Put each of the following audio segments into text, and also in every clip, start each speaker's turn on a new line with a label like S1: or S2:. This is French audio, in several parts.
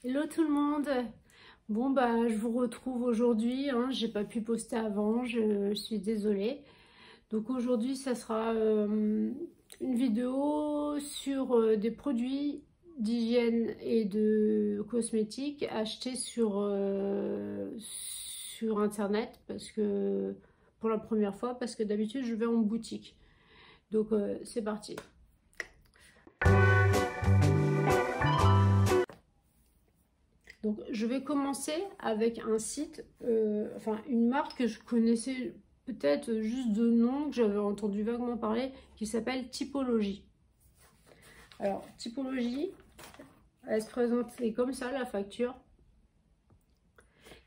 S1: Hello tout le monde. Bon bah je vous retrouve aujourd'hui, hein. J'ai pas pu poster avant, je suis désolée. Donc aujourd'hui ça sera une vidéo sur des produits d'hygiène et de cosmétiques achetés sur internet, parce que pour la première fois, parce que d'habitude je vais en boutique. Donc c'est parti. Donc, je vais commencer avec un site, enfin une marque que je connaissais peut-être juste de nom, que j'avais entendu vaguement parler, qui s'appelle Typologie. Alors, Typologie, elle se présentait comme ça, la facture.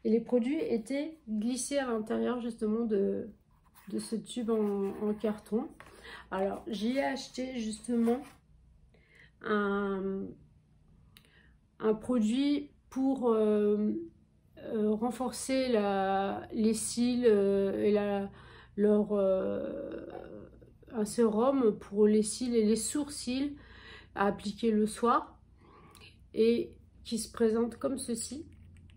S1: Et les produits étaient glissés à l'intérieur justement de ce tube en carton. Alors, j'y ai acheté justement un produit pour renforcer les cils et un sérum pour les cils et les sourcils à appliquer le soir, et qui se présente comme ceci,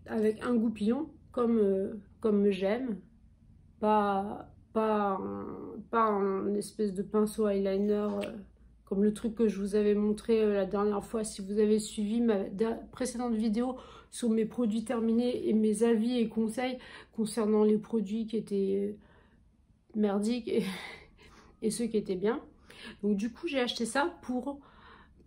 S1: avec un goupillon comme j'aime, pas un espèce de pinceau eyeliner comme le truc que je vous avais montré la dernière fois. Si vous avez suivi ma précédente vidéo sur mes produits terminés et mes avis et conseils concernant les produits qui étaient merdiques et ceux qui étaient bien. Donc du coup j'ai acheté ça pour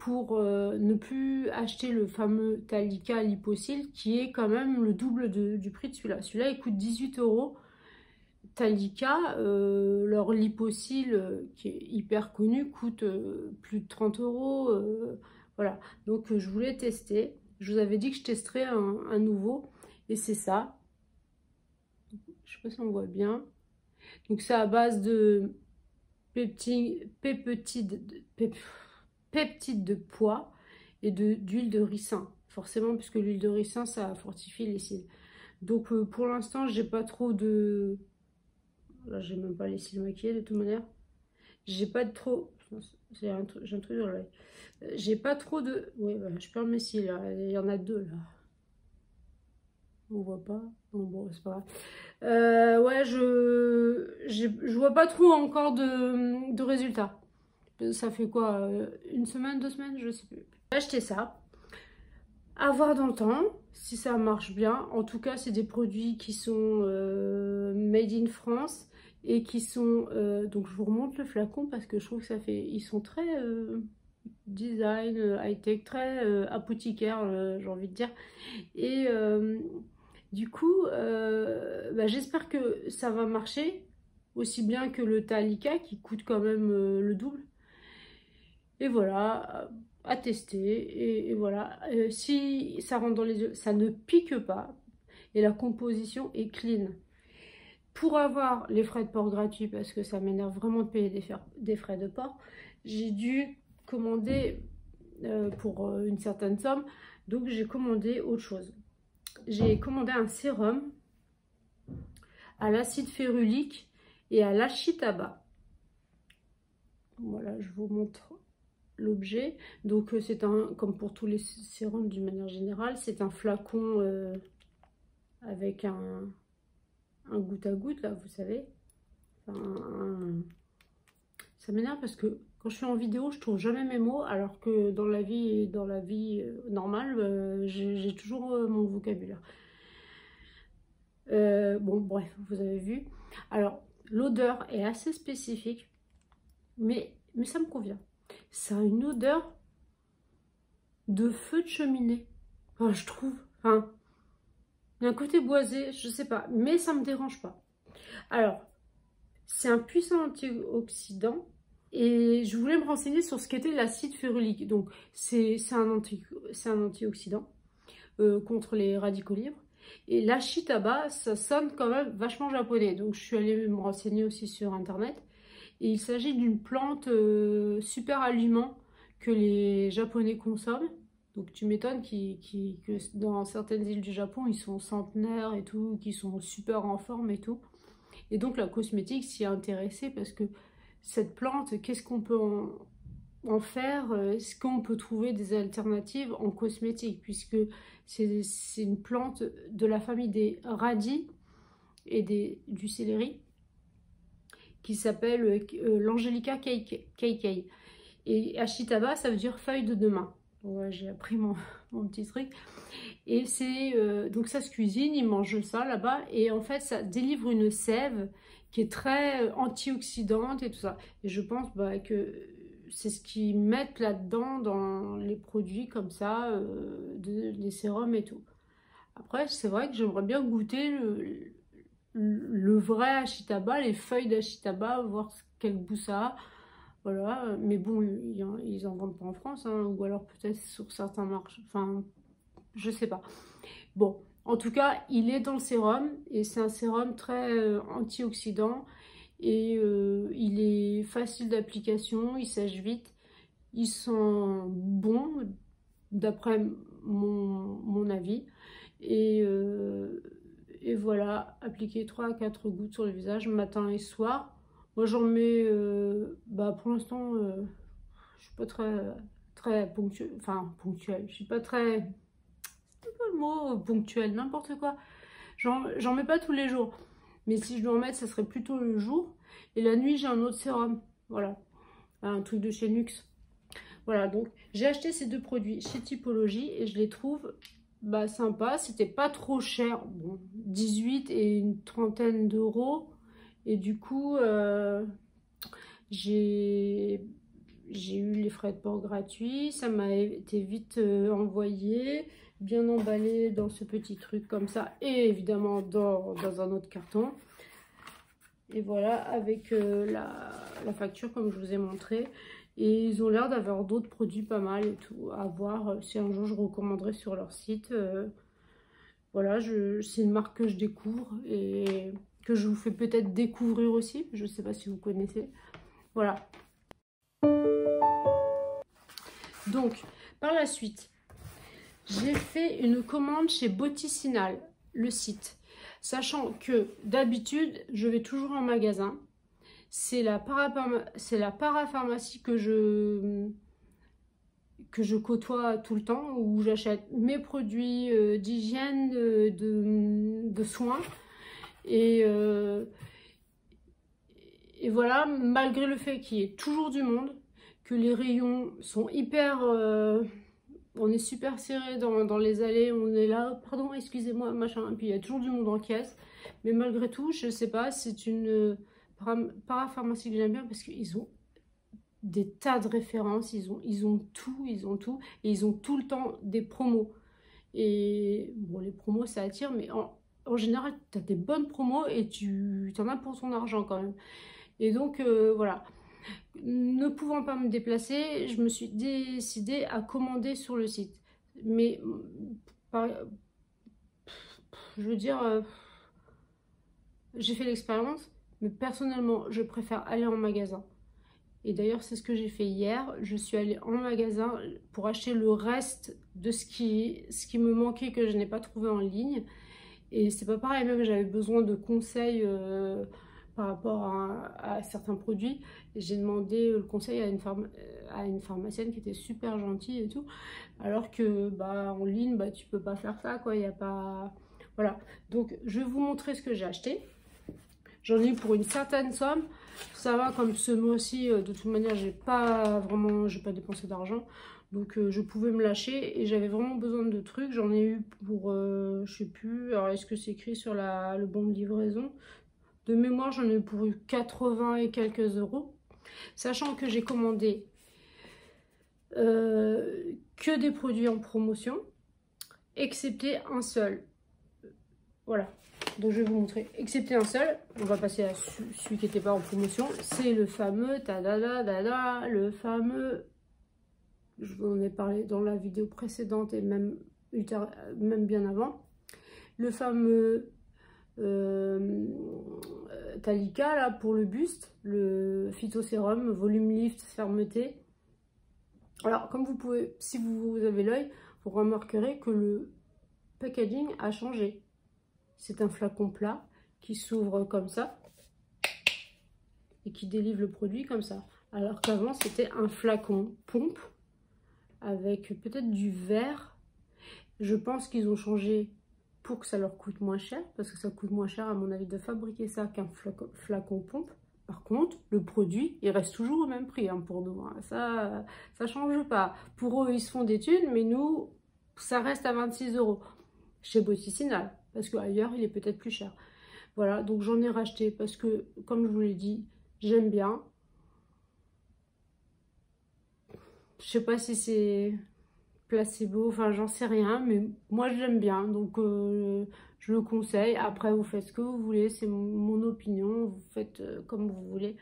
S1: ne plus acheter le fameux Talika Liposil, qui est quand même le double du prix de celui-là. Celui-là il coûte 18 €. Talika, leur Liposil, qui est hyper connu, coûte plus de 30 €. Voilà, donc je voulais tester. Je vous avais dit que je testerais un nouveau, et c'est ça. Je sais pas si on voit bien. Donc c'est à base de peptides de pois et d'huile de ricin. Forcément, puisque l'huile de ricin, ça fortifie les cils. Donc pour l'instant, j'ai pas trop de... Là, j'ai même pas les cils maquillés de toute manière. J'ai pas de trop... J'ai un truc dans l'œil. J'ai pas trop de... Oui, bah, je perds mes cils, là. Il y en a deux, là. On voit pas. Bon, c'est pas grave. Ouais, je vois pas trop encore de résultats. Ça fait quoi, une semaine, 2 semaines, je sais plus. J'ai acheté ça. À voir dans le temps si ça marche bien. En tout cas, c'est des produits qui sont made in France et qui sont... donc je vous remonte le flacon parce que je trouve que ça fait... Ils sont très design, high-tech, très apothicaire, j'ai envie de dire. Et du coup, bah, j'espère que ça va marcher aussi bien que le Talika, qui coûte quand même le double. Et voilà, à tester. Et voilà, si ça rentre dans les yeux, ça ne pique pas. Et la composition est clean. Pour avoir les frais de port gratuits, parce que ça m'énerve vraiment de payer des frais de port, j'ai dû commander pour une certaine somme. Donc j'ai commandé autre chose. J'ai commandé un sérum à l'acide férulique et à l'achitaba. Voilà, je vous montre l'objet. Donc c'est un, comme pour tous les sérums d'une manière générale, c'est un flacon avec un goutte à goutte, là, vous savez. Enfin, ça m'énerve parce que quand je suis en vidéo, je trouve jamais mes mots, alors que dans la vie normale, j'ai toujours mon vocabulaire. Bon, bref, vous avez vu. Alors, l'odeur est assez spécifique, mais ça me convient. Ça a une odeur de feu de cheminée. Enfin, je trouve. Enfin, il y a un côté boisé, je sais pas, mais ça me dérange pas. Alors, c'est un puissant antioxydant, et je voulais me renseigner sur ce qu'était l'acide férulique. Donc, c'est un antioxydant contre les radicaux libres. Et l'ashitaba, ça sonne quand même vachement japonais. Donc, je suis allée me renseigner aussi sur internet. Et il s'agit d'une plante super aliment que les Japonais consomment. Donc tu m'étonnes que dans certaines îles du Japon, ils sont centenaires et tout, qu'ils sont super en forme et tout. Et donc la cosmétique s'y est intéressée parce que cette plante, qu'est-ce qu'on peut en faire, est-ce qu'on peut trouver des alternatives en cosmétique, puisque c'est une plante de la famille des radis et du céleri qui s'appelle l'Angelica Keikei. Et Ashitaba, ça veut dire feuille de demain. Ouais, j'ai appris mon petit truc. Et c'est donc ça se cuisine, ils mangent ça là-bas. Et en fait, ça délivre une sève qui est très antioxydante et tout ça. Et je pense que c'est ce qu'ils mettent là-dedans dans les produits comme ça, les sérums et tout. Après, c'est vrai que j'aimerais bien goûter le vrai Ashitaba, les feuilles d'Ashitaba, voir quel goût ça a. Voilà, mais bon, ils en vendent pas en France, hein, ou alors peut-être sur certains marchés, enfin, je sais pas. Bon, en tout cas, il est dans le sérum, et c'est un sérum très antioxydant, et il est facile d'application, il sèche vite, il sent bon, d'après mon avis, et, voilà, appliquer 3 à 4 gouttes sur le visage, matin et soir. Moi j'en mets, pour l'instant, je suis pas très ponctuelle, enfin ponctuelle, je suis pas très, c'est pas le mot, ponctuelle, n'importe quoi. J'en mets pas tous les jours, mais si je dois en mettre, ça serait plutôt le jour. Et la nuit, j'ai un autre sérum, voilà, un truc de chez Nuxe. Voilà, donc j'ai acheté ces deux produits chez Typologie et je les trouve sympas. C'était pas trop cher, bon, 18 et une trentaine d'euros. Et du coup, j'ai eu les frais de port gratuits. Ça m'a été vite envoyé, bien emballé dans ce petit truc comme ça. Et évidemment dans un autre carton. Et voilà, avec la facture comme je vous ai montré. Et ils ont l'air d'avoir d'autres produits pas mal et tout. À voir si un jour je recommanderai sur leur site. Voilà, c'est une marque que je découvre et que je vous fais peut-être découvrir aussi. Je ne sais pas si vous connaissez. Voilà. Donc, par la suite, j'ai fait une commande chez Boticinal, le site. Sachant que d'habitude, je vais toujours en magasin. C'est la parapharmacie que je côtoie tout le temps, où j'achète mes produits d'hygiène, de soins. Et voilà, malgré le fait qu'il y ait toujours du monde, que les rayons sont hyper... on est super serré dans les allées, on est là, pardon, excusez-moi, machin, puis il y a toujours du monde en caisse. Mais malgré tout, je sais pas, c'est une parapharmacie que j'aime bien parce qu'ils ont des tas de références, ils ont tout, et ils ont tout le temps des promos. Et bon, les promos ça attire, mais en général, tu as des bonnes promos et tu en as pour ton argent quand même. Et donc, voilà. Ne pouvant pas me déplacer, je me suis décidée à commander sur le site. Mais, je veux dire, j'ai fait l'expérience, mais personnellement, je préfère aller en magasin. Et d'ailleurs, c'est ce que j'ai fait hier. Je suis allée en magasin pour acheter le reste de ce qui me manquait, que je n'ai pas trouvé en ligne. Et c'est pas pareil, même j'avais besoin de conseils par rapport à certains produits. J'ai demandé le conseil à une pharmacienne qui était super gentille et tout. Alors que en ligne, tu peux pas faire ça, quoi. Il y a pas... Voilà. Donc, je vais vous montrer ce que j'ai acheté. J'en ai eu pour une certaine somme. Ça va, comme ce mois-ci, de toute manière, j'ai pas dépensé d'argent. Donc je pouvais me lâcher et j'avais vraiment besoin de trucs. J'en ai eu pour, je sais plus, alors est-ce que c'est écrit sur le bon de livraison? De mémoire, j'en ai eu pour 80 et quelques euros. Sachant que j'ai commandé que des produits en promotion, excepté un seul. Voilà. Donc je vais vous montrer, excepté un seul. On va passer à celui qui n'était pas en promotion. C'est le fameux, le fameux... Je vous en ai parlé dans la vidéo précédente et même bien avant. Le fameux Talika là pour le buste, le phytosérum, volume lift, fermeté. Alors comme vous pouvez, si vous avez l'œil, vous remarquerez que le packaging a changé. C'est un flacon plat qui s'ouvre comme ça et qui délivre le produit comme ça. Alors qu'avant, c'était un flacon pompe avec peut-être du verre. Je pense qu'ils ont changé pour que ça leur coûte moins cher, parce que ça coûte moins cher à mon avis de fabriquer ça qu'un flacon pompe. Par contre, le produit, il reste toujours au même prix hein, pour nous. Hein. Ça change pas. Pour eux, ils se font des thunes, mais nous, ça reste à 26 € chez Boticinal, parce qu'ailleurs, il est peut-être plus cher. Voilà, donc j'en ai racheté parce que, comme je vous l'ai dit, j'aime bien. Je sais pas si c'est placebo, enfin j'en sais rien, mais moi j'aime bien, donc je le conseille. Après vous faites ce que vous voulez, c'est mon opinion, vous faites comme vous voulez.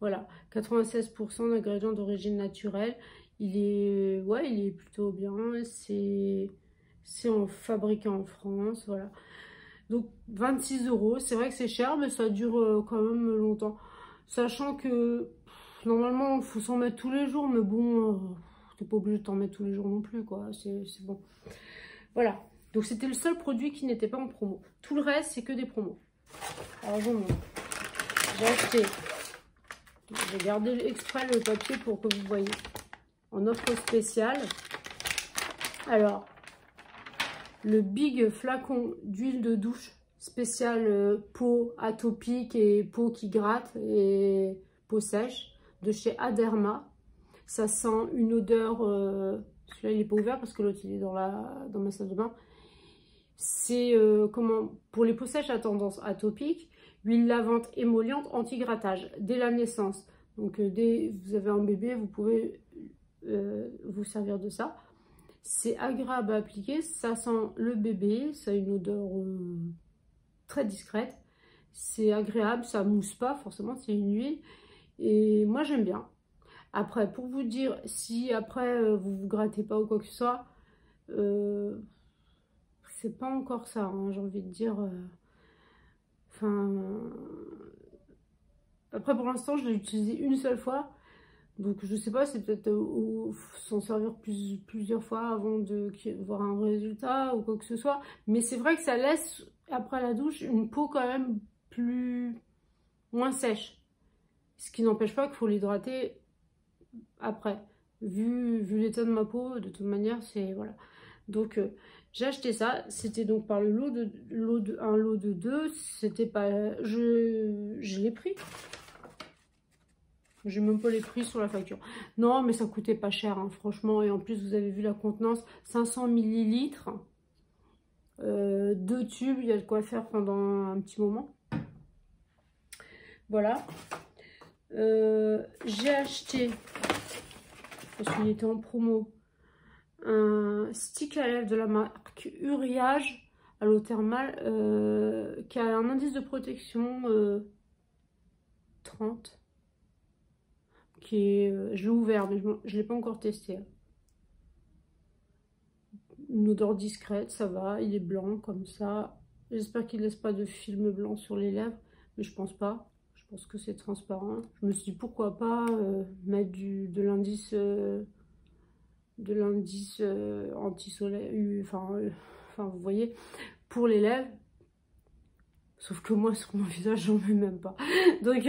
S1: Voilà, 96% d'ingrédients d'origine naturelle, ouais, il est plutôt bien, c'est fabriqué en France, voilà. Donc 26 €, c'est vrai que c'est cher, mais ça dure quand même longtemps. Sachant que normalement il faut s'en mettre tous les jours, mais bon, t'es pas obligé de t'en mettre tous les jours non plus, quoi. C'est bon. Voilà. Donc c'était le seul produit qui n'était pas en promo. Tout le reste, c'est que des promos. Alors je vous montre. J'ai acheté. J'ai gardé exprès le papier pour que vous voyez. En offre spéciale. Alors, le big flacon d'huile de douche spéciale peau atopique et peau qui gratte et peau sèche de chez Aderma. Ça sent une odeur, celui-là il n'est pas ouvert parce que l'autre il est dans ma salle de bain. C'est pour les peaux sèches à tendance atopique, huile lavante émolliente anti-grattage dès la naissance. Donc dès que vous avez un bébé, vous pouvez vous servir de ça. C'est agréable à appliquer, ça sent le bébé, ça a une odeur très discrète. C'est agréable, ça mousse pas forcément, c'est une huile. Et moi j'aime bien. Après, pour vous dire, si après vous vous grattez pas ou quoi que ce soit, c'est pas encore ça, hein, j'ai envie de dire. Enfin, après pour l'instant, je l'ai utilisé une seule fois. Donc je sais pas, c'est peut-être s'en servir plusieurs fois avant de voir un résultat ou quoi que ce soit. Mais c'est vrai que ça laisse, après la douche, une peau quand même moins sèche. Ce qui n'empêche pas qu'il faut l'hydrater après. Vu l'état de ma peau, de toute manière, c'est... Voilà. Donc j'ai acheté ça. C'était donc par un lot de 2. C'était pas... Je l'ai pris. J'ai même pas les prix sur la facture. Non, mais ça coûtait pas cher, hein, franchement. Et en plus, vous avez vu la contenance, 500 ml. 2 tubes, il y a de quoi faire pendant un petit moment. Voilà. J'ai acheté, parce qu'il était en promo, un stick à lèvres de la marque Uriage à l'eau thermale, qui a un indice de protection 30. Je l'ai ouvert, mais je ne l'ai pas encore testé. Une odeur discrète, ça va, il est blanc comme ça. J'espère qu'il ne laisse pas de film blanc sur les lèvres, mais je pense pas. Je pense que c'est transparent. Je me suis dit pourquoi pas mettre de l'indice anti-soleil, enfin vous voyez, pour les lèvres. Sauf que moi, sur mon visage, j'en mets même pas. Donc,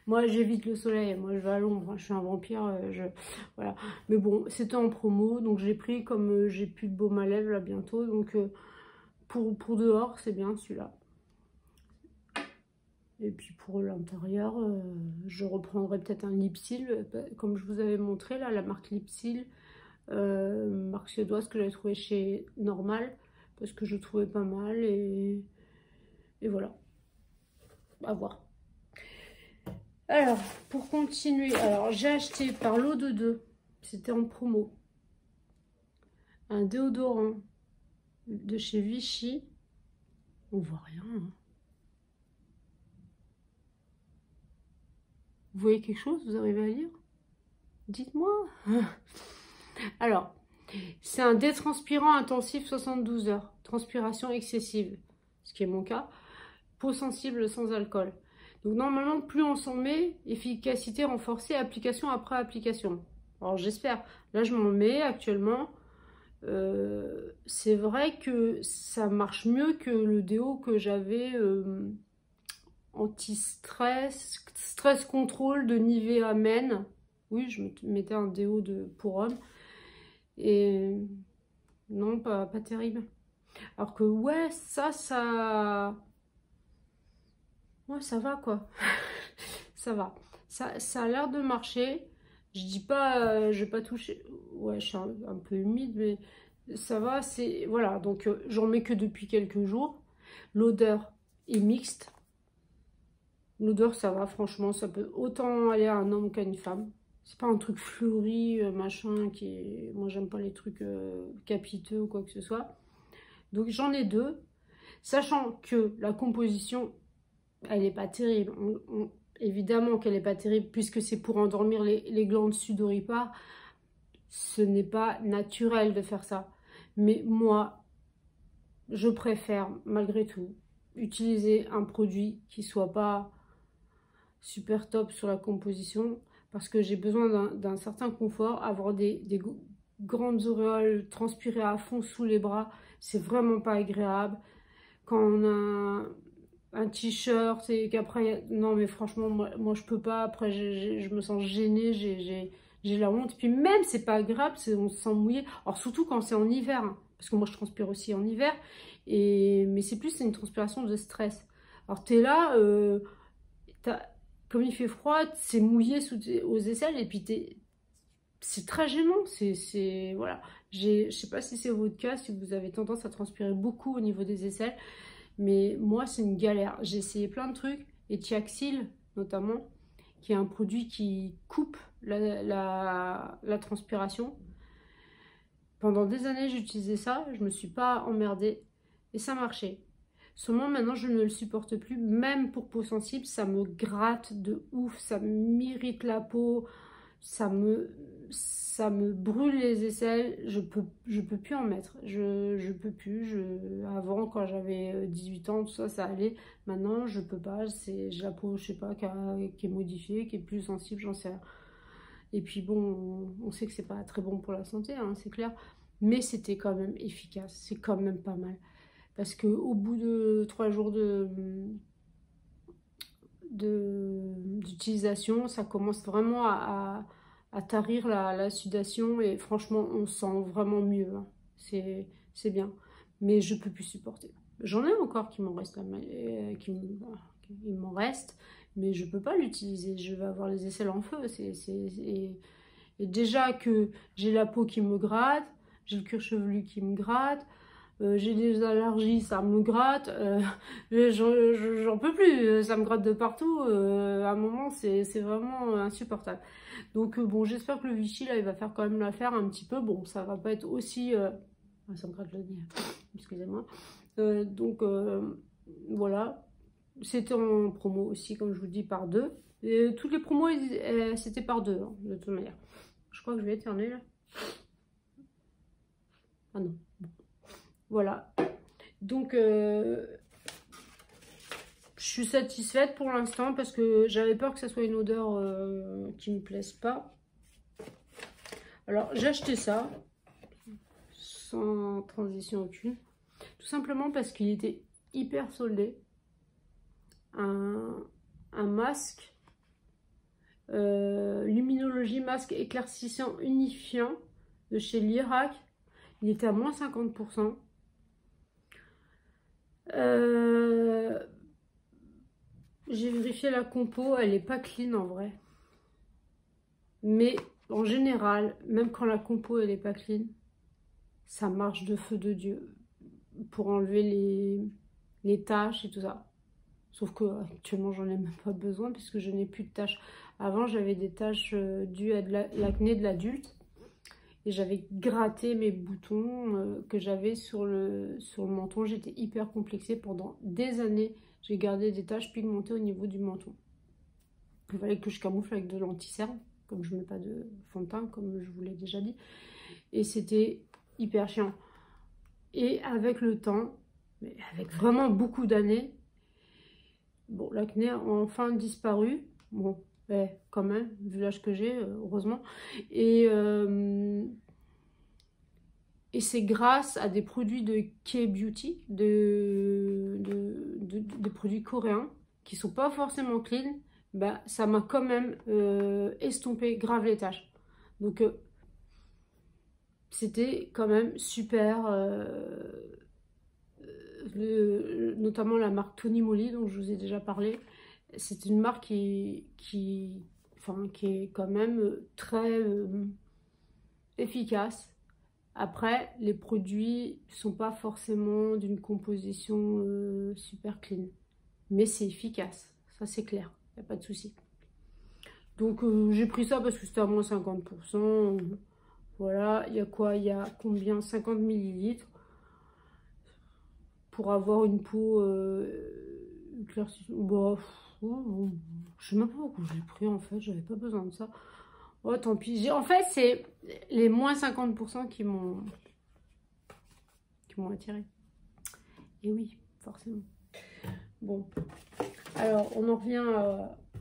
S1: moi, j'évite le soleil. Moi, je vais à l'ombre. Je suis un vampire. Voilà. Mais bon, c'était en promo. Donc, j'ai pris comme j'ai plus de baume à lèvres là bientôt. Donc, pour dehors, c'est bien celui-là. Et puis, pour l'intérieur, je reprendrai peut-être un Lipsil. Comme je vous avais montré, là, la marque Lipsil. Marque suédoise que j'avais trouvé chez Normal. Parce que je trouvais pas mal. Et voilà, à voir. Alors, pour continuer, alors j'ai acheté par lot de 2, c'était en promo, un déodorant de chez Vichy. On voit rien. Hein. Vous voyez quelque chose? Vous arrivez à lire? Dites-moi. Alors, c'est un détranspirant intensif 72 heures, transpiration excessive, ce qui est mon cas. Peau sensible sans alcool. Donc normalement, plus on s'en met, efficacité renforcée, application après application. Alors j'espère. Là, je m'en mets actuellement. C'est vrai que ça marche mieux que le déo que j'avais anti-stress, stress contrôle de Nivea Men. Oui, je mettais un déo pour homme. Et non, pas terrible. Alors que ouais, ouais, ça va quoi. Ça va. Ça a l'air de marcher. Je dis pas, je vais pas toucher. Ouais, je suis un peu humide, mais ça va. C'est voilà. Donc j'en mets que depuis quelques jours. L'odeur est mixte. L'odeur, ça va. Franchement, ça peut autant aller à un homme qu'à une femme. C'est pas un truc fleuri, machin, qui est... Moi, j'aime pas les trucs capiteux ou quoi que ce soit. Donc, j'en ai deux. Sachant que la composition, elle n'est pas terrible. Évidemment qu'elle n'est pas terrible, puisque c'est pour endormir les glandes sudoripares. Ce n'est pas naturel de faire ça. Mais moi, je préfère, malgré tout, utiliser un produit qui soit pas super top sur la composition, parce que j'ai besoin d'un certain confort. Avoir des grandes auréoles transpirées à fond sous les bras, c'est vraiment pas agréable. Quand on a un t-shirt et qu'après, non mais franchement, moi je peux pas, après je me sens gênée, j'ai la honte. Puis même, c'est pas agréable, on se sent mouillé. Alors surtout quand c'est en hiver, hein, parce que moi je transpire aussi en hiver, mais c'est plus une transpiration de stress. Alors t'es là, comme il fait froid, c'est mouillé aux aisselles et puis c'est très gênant. Voilà. Je sais pas si c'est votre cas, si vous avez tendance à transpirer beaucoup au niveau des aisselles, mais moi c'est une galère. J'ai essayé plein de trucs, et Tiaxil notamment, qui est un produit qui coupe la transpiration. Pendant des années j'ai utilisé ça, je me suis pas emmerdée et ça marchait. Seulement maintenant je ne le supporte plus, même pour peau sensible, ça me gratte de ouf, ça m'irrite la peau, ça me brûle les aisselles, je peux plus en mettre, je peux plus. Avant quand j'avais 18 ans, tout ça, ça allait, maintenant je peux pas, j'ai la peau, je sais pas, qui est modifiée, qui est plus sensible, j'en sais rien. Et puis bon, on sait que c'est pas très bon pour la santé, hein, c'est clair, mais c'était quand même efficace, c'est quand même pas mal. Parce qu'au bout de 3 jours d'utilisation, ça commence vraiment à tarir la sudation et franchement, on sent vraiment mieux. Hein. C'est bien. Mais je peux plus supporter. J'en ai encore qui m'en reste, il m'en reste, mais je peux pas l'utiliser. Je vais avoir les aisselles en feu. Et déjà que j'ai la peau qui me gratte, j'ai le cuir chevelu qui me gratte, j'ai des allergies, ça me gratte, j'en peux plus, ça me gratte de partout, à un moment c'est vraiment insupportable. Donc bon, j'espère que le Vichy là il va faire quand même l'affaire un petit peu, bon ça va pas être aussi... ça me gratte le nez, excusez-moi. Donc voilà, c'était en promo aussi comme je vous dis par deux. Et toutes les promos c'était par deux, hein, de toute manière. Je crois que je vais éternuer là. Ah non. Voilà, donc je suis satisfaite pour l'instant parce que j'avais peur que ça soit une odeur qui me plaise pas. Alors j'ai acheté ça sans transition aucune, tout simplement parce qu'il était hyper soldé. Un masque Luminologie masque éclaircissant unifiant de chez Lirac, il était à moins 50%. J'ai vérifié la compo, elle est pas clean en vrai. Mais en général, même quand la compo elle est pas clean, ça marche de feu de Dieu pour enlever les taches et tout ça. Sauf que actuellement j'en ai même pas besoin puisque je n'ai plus de taches. Avant j'avais des taches dues à l'acné de l'adulte. Et j'avais gratté mes boutons que j'avais sur le menton. J'étais hyper complexée pendant des années. J'ai gardé des taches pigmentées au niveau du menton. Il fallait que je camoufle avec de l'anti-cerne, comme je ne mets pas de fond de teint, comme je vous l'ai déjà dit. Et c'était hyper chiant. Et avec le temps, mais avec vraiment beaucoup d'années, bon, l'acné a enfin disparu. Bon, quand même, vu l'âge que j'ai, heureusement. Et c'est grâce à des produits de K-Beauty, des produits coréens, qui sont pas forcément clean, bah, ça m'a quand même estompé grave les taches. Donc, c'était quand même super, notamment la marque Tony Moly, dont je vous ai déjà parlé. C'est une marque qui est quand même très efficace. Après, les produits ne sont pas forcément d'une composition super clean. Mais c'est efficace, ça c'est clair, il n'y a pas de souci. Donc j'ai pris ça parce que c'était à moins 50%. Voilà, il y a quoi? Il y a combien? 50 millilitres pour avoir une peau éclaircie. Bah, je sais même pas pourquoi je l'ai pris en fait, j'avais pas besoin de ça. Oh tant pis. En fait, c'est les moins 50% qui m'ont attiré. Et oui, forcément. Bon, alors on en revient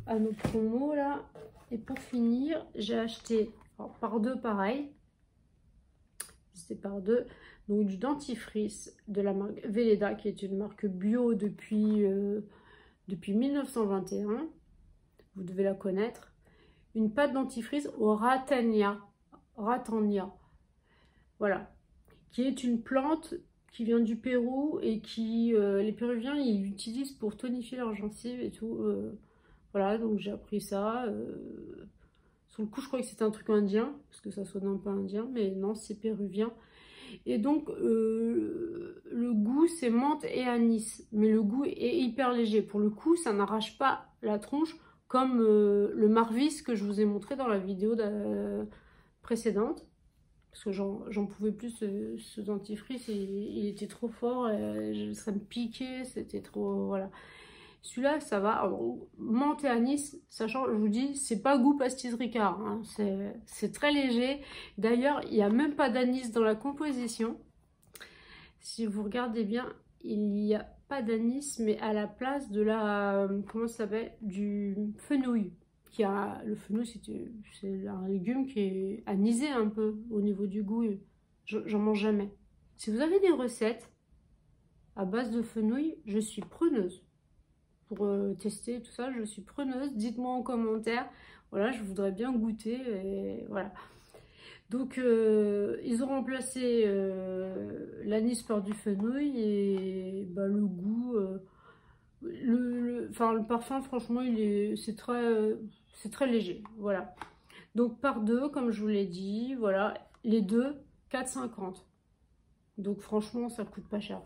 S1: à nos promos là. Et pour finir, j'ai acheté par deux pareil. C'était par deux. Donc du dentifrice de la marque Velleda, qui est une marque bio depuis 1921. Vous devez la connaître. Une pâte dentifrice au ratania. Voilà. Qui est une plante qui vient du Pérou et qui, les Péruviens, ils l'utilisent pour tonifier leurs gencives et tout. Voilà, donc j'ai appris ça. Sur le coup, je crois que c'était un truc indien, parce que ça sonne un peu indien, mais non, c'est péruvien. Et donc, le goût, c'est menthe et anis. Mais le goût est hyper léger. Pour le coup, ça n'arrache pas la tronche, comme le Marvis que je vous ai montré dans la vidéo précédente. Parce que j'en pouvais plus, ce dentifrice, il était trop fort, ça me piquait, c'était trop... Voilà. Celui-là, ça va. Alors, menthe et anis, sachant, je vous dis, c'est pas goût pastis Ricard, hein, c'est très léger. D'ailleurs, il n'y a même pas d'anis dans la composition. Si vous regardez bien, il n'y a pas d'anis, mais à la place de la... comment ça s'appelle? Du fenouil. Le fenouil, c'est un légume qui est anisé un peu au niveau du goût. J'en mange jamais. Si vous avez des recettes à base de fenouil, je suis preneuse. Pour tester tout ça, je suis preneuse. Dites-moi en commentaire. Voilà, je voudrais bien goûter. Et voilà. Donc, ils ont remplacé l'anis par du fenouil et bah, le goût... le parfum, franchement, c'est très léger. Voilà. Donc, par deux, comme je vous l'ai dit, voilà. Les deux, 4,50. Donc, franchement, ça coûte pas cher.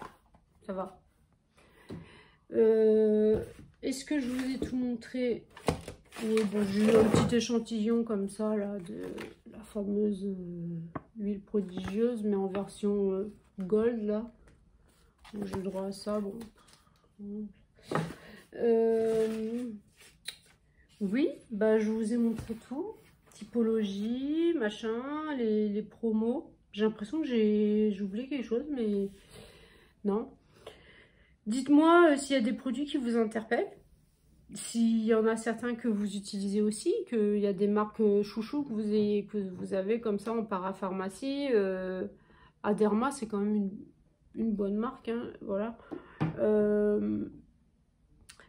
S1: Ça va. Est-ce que je vous ai tout montré? Oui, bon, j'ai eu un petit échantillon comme ça, là, de la fameuse huile prodigieuse, mais en version gold, là. J'ai le droit à ça, bon. Oui, bah je vous ai montré tout. Typologie, machin, les promos. J'ai l'impression que j'ai oublié quelque chose, mais non. Dites-moi s'il y a des produits qui vous interpellent. S'il y en a certains que vous utilisez aussi, qu'il y a des marques chouchou que vous avez comme ça en parapharmacie. Aderma, c'est quand même une bonne marque, hein, voilà.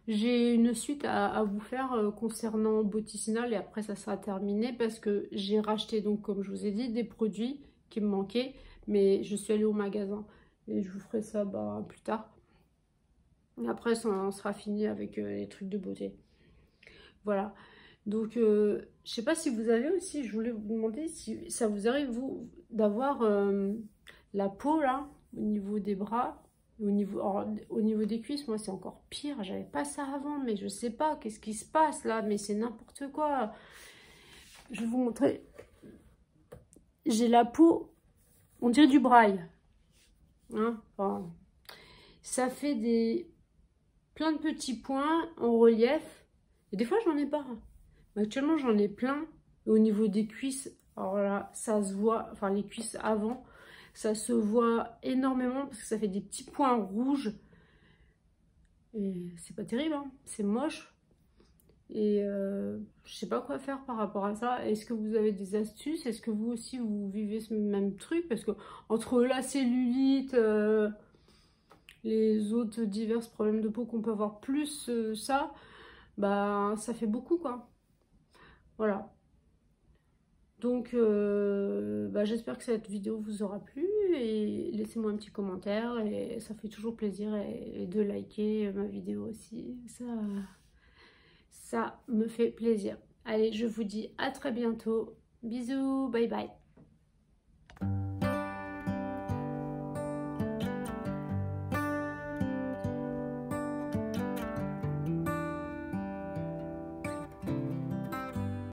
S1: J'ai une suite à vous faire concernant Boticinal et après ça sera terminé parce que j'ai racheté, donc comme je vous ai dit, des produits qui me manquaient, mais je suis allée au magasin et je vous ferai ça plus tard. Et après ça en sera fini avec les trucs de beauté. Voilà. Donc je sais pas si vous avez aussi, je voulais vous demander si ça vous arrive vous d'avoir la peau là au niveau des bras. Au niveau des cuisses, moi c'est encore pire, j'avais pas ça avant, mais je sais pas qu'est-ce qui se passe là, mais c'est n'importe quoi. Je vais vous montrer. J'ai la peau, on dirait du braille. Hein, enfin, ça fait plein de petits points en relief. Et des fois j'en ai pas. Mais actuellement j'en ai plein. Et au niveau des cuisses, alors là, ça se voit, enfin les cuisses avant. Ça se voit énormément parce que ça fait des petits points rouges. Et c'est pas terrible, hein, c'est moche. Et je sais pas quoi faire par rapport à ça. Est-ce que vous avez des astuces? Est-ce que vous aussi vous vivez ce même truc? Parce que entre la cellulite, les autres divers problèmes de peau qu'on peut avoir, plus ça, bah ça fait beaucoup quoi. Voilà. Donc bah, j'espère que cette vidéo vous aura plu et laissez-moi un petit commentaire et ça fait toujours plaisir et de liker ma vidéo aussi. Ça me fait plaisir. Allez, je vous dis à très bientôt. Bisous, bye bye.